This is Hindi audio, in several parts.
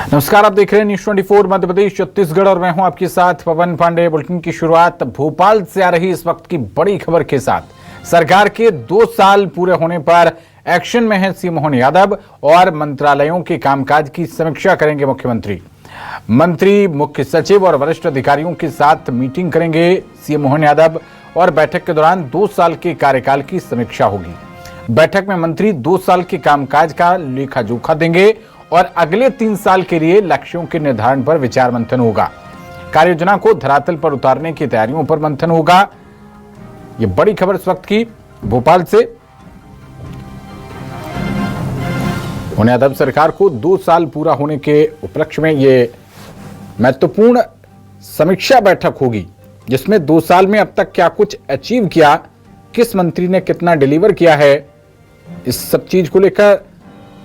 नमस्कार, आप देख रहे हैं न्यूज़ 24 मध्य प्रदेश छत्तीसगढ़ और मैं हूं आपके साथ पवन पांडे। बुलेटिन की शुरुआत भोपाल से आ रही इस वक्त की बड़ी खबर के साथ। सरकार के 2 साल पूरे होने पर एक्शन में है सीएम मोहन यादव और मंत्रालयों के कामकाज की समीक्षा करेंगे मुख्यमंत्री। मंत्री, मुख्य सचिव और वरिष्ठ अधिकारियों के साथ मीटिंग करेंगे सीएम मोहन यादव और बैठक के दौरान 2 साल के कार्यकाल की समीक्षा होगी। बैठक में मंत्री 2 साल के कामकाज का लेखा जोखा देंगे और अगले 3 साल के लिए लक्ष्यों के निर्धारण पर विचार मंथन होगा। कार्ययोजना को धरातल पर उतारने की तैयारियों पर मंथन होगा। ये बड़ी खबर इस वक्त की भोपाल से। मोहन यादव सरकार को 2 साल पूरा होने के उपलक्ष्य में ये महत्वपूर्ण समीक्षा बैठक होगी, जिसमें 2 साल में अब तक क्या कुछ अचीव किया, किस मंत्री ने कितना डिलीवर किया है, इस सब चीज को लेकर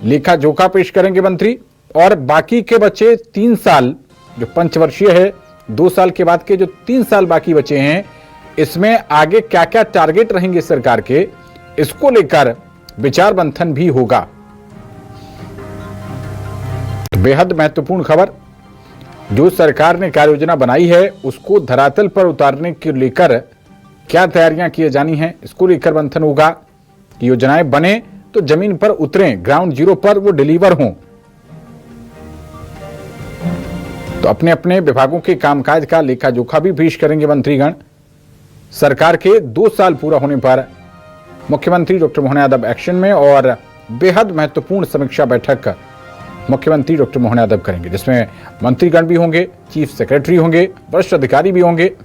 लेखा जोखा पेश करेंगे मंत्री। और बाकी के बचे 3 साल जो पंचवर्षीय है, 2 साल के बाद के जो 3 साल बाकी बचे हैं, इसमें आगे क्या क्या टारगेट रहेंगे सरकार के, इसको लेकर विचार मंथन भी होगा। बेहद महत्वपूर्ण खबर, जो सरकार ने कार्य योजना बनाई है उसको धरातल पर उतारने के लेकर क्या तैयारियां की जानी हैं, इसको लेकर मंथन होगा कि योजनाएं बने तो जमीन पर उतरें, ग्राउंड जीरो पर वो डिलीवर हों। तो अपने अपने विभागों के कामकाज का लेखा जोखा भी पेश करेंगे मंत्रीगण। सरकार के 2 साल पूरा होने पर मुख्यमंत्री डॉक्टर मोहन यादव एक्शन में और बेहद महत्वपूर्ण समीक्षा बैठक मुख्यमंत्री डॉक्टर मोहन यादव करेंगे, जिसमें मंत्रीगण भी होंगे, चीफ सेक्रेटरी होंगे, वरिष्ठ अधिकारी भी होंगे।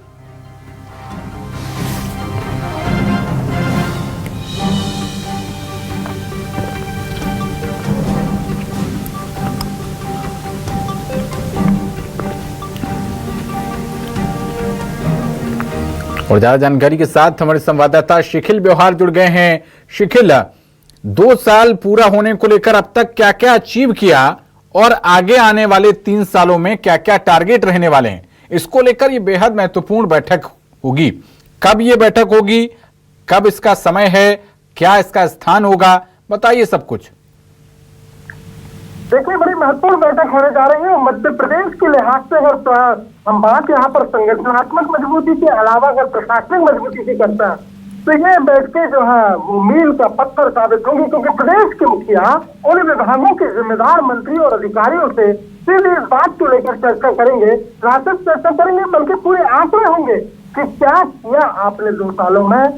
और ज्यादा जानकारी के साथ हमारे संवाददाता शिखिल व्यवहार जुड़ गए हैं। शिखिल, 2 साल पूरा होने को लेकर अब तक क्या क्या अचीव किया और आगे आने वाले 3 सालों में क्या क्या टारगेट रहने वाले हैं, इसको लेकर ये बेहद महत्वपूर्ण बैठक होगी। कब ये बैठक होगी, कब इसका समय है, क्या इसका स्थान होगा, बताइए सब कुछ। देखिए, बड़ी महत्वपूर्ण बैठक होने जा रही है मध्य प्रदेश के लिहाज से। अगर हम बात यहाँ पर संगठनात्मक मजबूती के अलावा अगर प्रशासनिक मजबूती की करते हैं तो ये बैठकें जो है वो मील का पत्थर साबित होंगी, क्योंकि प्रदेश के मुखिया उन विभागों के जिम्मेदार मंत्री और अधिकारियों से सीधे इस बात को लेकर चर्चा करेंगे, ना सिर्फ चर्चा करेंगे बल्कि पूरे आंकड़े होंगे कि क्या किया आपने 2 सालों में,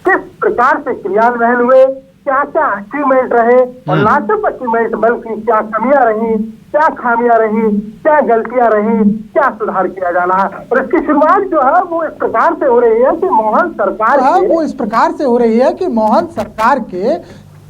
किस प्रकार से क्रियान्वयन हुए, क्या क्या अचीवमेंट रहे और ना सिर्फ अचीवमेंट बल्कि क्या कमियां रही, क्या खामियां रही, क्या गलतियां रही, क्या सुधार किया जाना है। और इसकी शुरुआत जो है वो इस प्रकार से हो रही है कि मोहन सरकार के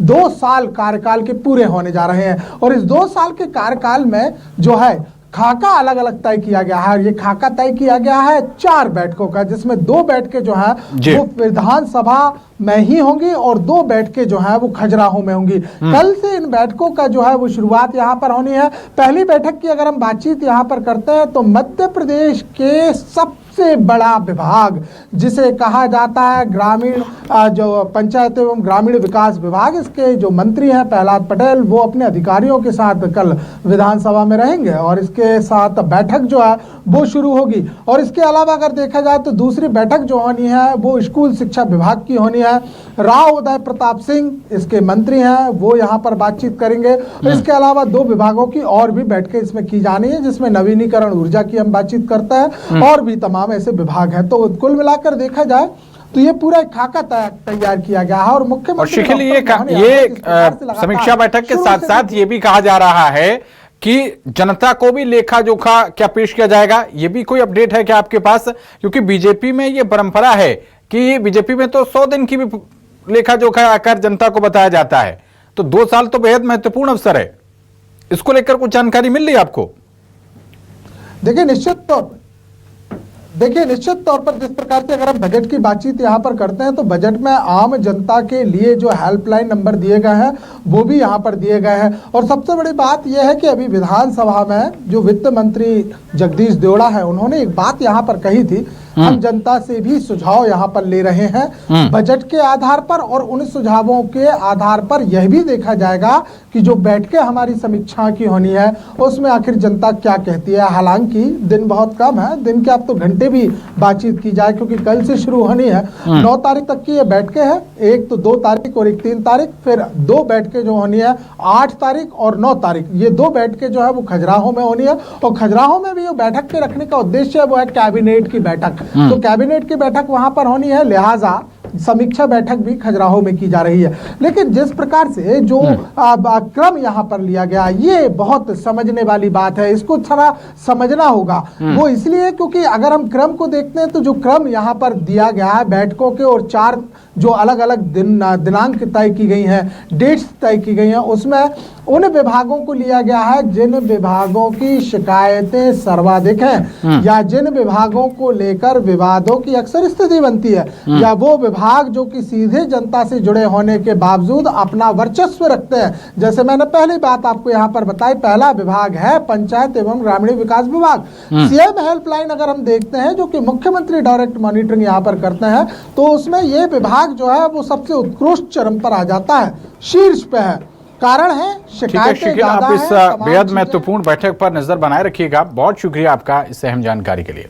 2 साल कार्यकाल के पूरे होने जा रहे हैं। और इस 2 साल के कार्यकाल में जो है खाका अलग अलग तय किया गया है। ये खाका तय किया गया है 4 बैठकों का, जिसमें 2 बैठकें जो है वो विधानसभा में ही होंगी और 2 बैठकें जो है वो खजुराहो में होंगी। कल से इन बैठकों का जो है वो शुरुआत यहाँ पर होनी है। पहली बैठक की अगर हम बातचीत यहाँ पर करते हैं तो मध्य प्रदेश के सबसे बड़ा विभाग जिसे कहा जाता है ग्रामीण जो पंचायत एवं ग्रामीण विकास विभाग, इसके जो मंत्री हैं प्रहलाद पटेल, वो अपने अधिकारियों के साथ कल विधानसभा में रहेंगे और इसके साथ बैठक जो है वो शुरू होगी। और इसके अलावा अगर देखा जाए तो दूसरी बैठक जो होनी है वो स्कूल शिक्षा विभाग की होनी है। राव उदय प्रताप सिंह इसके मंत्री हैं, वो यहाँ पर बातचीत करेंगे। इसके अलावा 2 विभागों की और भी बैठकें इसमें की जानी है, जिसमें नवीनीकरण ऊर्जा की हम बातचीत करते हैं और भी तमाम ऐसे विभाग हैं। तो कुल मिलाकर देखा जाए तो ये पूरा खाका तैयार किया गया है। और मुख्यमंत्री शिखिल, ये समीक्षा बैठक के साथ साथ ये भी कहा जा रहा है कि जनता को भी लेखा जोखा क्या पेश किया जाएगा, ये भी कोई अपडेट है क्या आपके पास? क्योंकि बीजेपी में ये परंपरा है कि बीजेपी में तो 100 दिन की भी लेखा जोखा आकर जनता को बताया जाता है, तो 2 साल तो बेहद महत्वपूर्ण अवसर है, इसको लेकर कुछ जानकारी मिल रही है आपको? देखिए, निश्चित तौर पर जिस प्रकार से अगर हम बजट की बातचीत यहाँ पर करते हैं तो बजट में आम जनता के लिए जो हेल्पलाइन नंबर दिए गए हैं वो भी यहाँ पर दिए गए हैं। और सबसे बड़ी बात यह है कि अभी विधानसभा में जो वित्त मंत्री जगदीश देवड़ा है, उन्होंने एक बात यहाँ पर कही थी हम जनता से भी सुझाव यहाँ पर ले रहे हैं बजट के आधार पर, और उन सुझावों के आधार पर यह भी देखा जाएगा कि जो बैठकें हमारी समीक्षा की होनी है उसमें आखिर जनता क्या कहती है। हालांकि दिन बहुत कम है, दिन के अब तो घंटे भी बातचीत की जाए, क्योंकि कल से शुरू होनी है। 9 तारीख तक की ये बैठकें हैं, एक तो 2 तारीख और एक 3 तारीख, फिर 2 बैठकें जो होनी है 8 तारीख और 9 तारीख। ये 2 बैठकें जो है वो खजुराहो में होनी है, और खजुराहो में भी जो बैठक के रखने का उद्देश्य है वो है कैबिनेट की बैठक। तो कैबिनेट की बैठक वहां पर होनी है, लिहाजा समीक्षा बैठक भी खजुराहो में की जा रही है। लेकिन जिस प्रकार से जो क्रम यहाँ पर लिया गया, ये बहुत समझने वाली बात है, इसको थोड़ा समझना होगा। वो इसलिए क्योंकि अगर हम क्रम को देखते हैं तो जो क्रम यहाँ पर दिया गया है बैठकों के, और 4 जो अलग अलग दिनांक तय की गई हैं, डेट्स तय की गई हैं, उसमें उन विभागों को लिया गया है जिन विभागों की शिकायतें सर्वाधिक हैं, या जिन विभागों को लेकर विवादों की अक्सर स्थिति बनती है, या वो विभाग जो कि सीधे जनता से जुड़े होने के बावजूद अपना वर्चस्व रखते हैं। जैसे मैंने पहली बात आपको यहाँ पर बताई, पहला विभाग है पंचायत एवं ग्रामीण विकास विभाग। सीएम हेल्पलाइन अगर हम देखते हैं जो कि मुख्यमंत्री डायरेक्ट मॉनिटरिंग यहाँ पर करते हैं, तो उसमें ये विभाग जो है वो सबसे उत्कृष्ट चरम पर आ जाता है, शीर्ष पे है। कारण है शिकायतें ज्यादा आप इस हैं, बेहद महत्वपूर्ण बैठक पर नजर बनाए रखिएगा। बहुत शुक्रिया आपका इस अहम जानकारी के लिए।